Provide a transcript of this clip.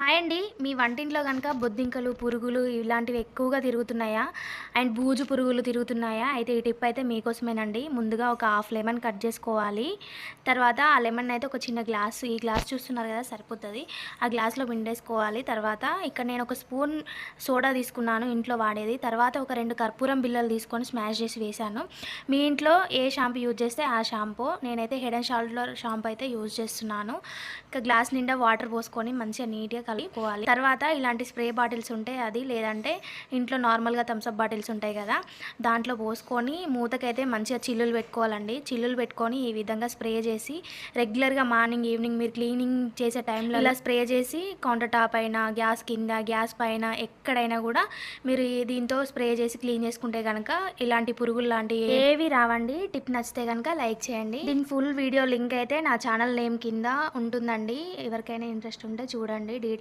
Hi అండి. మీ వంటింట్లో గనక బొద్దింకలు, పురుగులు ఇలాంటివి ఎక్కువగా తిరుగుతున్నాయా? అండ్ బూజు పురుగులు తిరుగుతున్నాయా? అయితే ఈ టిప్ అయితే మీకోసమేనండి. ముందుగా ఒక హాఫ్ లెమన్ కట్ చేసుకోవాలి. తర్వాత ఆ లెమన్ అయితే ఒక చిన్న గ్లాస్, ఈ గ్లాస్ చూస్తున్నారు కదా సరిపోతది. ఆ గ్లాస్‌లో పిండేసుకోవాలి. తర్వాత ఇక్కడ నేను ఒక స్పూన్ సోడా తీసుకున్నాను ఇంట్లో వాడేది. తర్వాత ఒక 2 కర్పూరం బిళ్ళలు తీసుకొని స్మాష్ చేసి వేశాను. మీ ఇంట్లో ఏ షాంపూ యూజ్ చేస్తే ఆ షాంపూ. నేనైతే హెడ్ అండ్ షోల్డర్ షాంపూ అయితే యూజ్ చేస్తున్నాను. ఒక గ్లాస్ నిండా వాటర్ పోసుకొని మంచిగా నీట్‌గా కలుపుకోవాలి. తర్వాత ఇలాంటి స్ప్రే బాటిల్స్ ఉంటే అది, లేదంటే ఇంట్లో నార్మల్‌గా థమ్సప్ బాటిల్స్ ఉంటాయి కదా, దాంట్లో పోసుకొని మూతకైతే మంచిగా చిల్లులు పెట్టుకోవాలండి. చిల్లులు పెట్టుకొని ఈ విధంగా స్ప్రే చేసి రెగ్యులర్‌గా మార్నింగ్, ఈవినింగ్ మీరు క్లీనింగ్ చేసే టైంలో ఇలా స్ప్రే చేసి కౌంటర్ టాప్ అయినా, గ్యాస్ కింద, గ్యాస్ పైన ఎక్కడైనా కూడా మీరు దీంతో స్ప్రే చేసి క్లీన్ చేసుకుంటే కనుక ఇలాంటి పురుగులు లాంటివి ఏవి రావండి. టిప్ నచ్చితే కనుక లైక్ చేయండి. దీని ఫుల్ వీడియో లింక్ అయితే నా ఛానల్ నేమ్ కింద ఉంటుందండి. ఎవరికైనా ఇంట్రెస్ట్ ఉంటే చూడండి.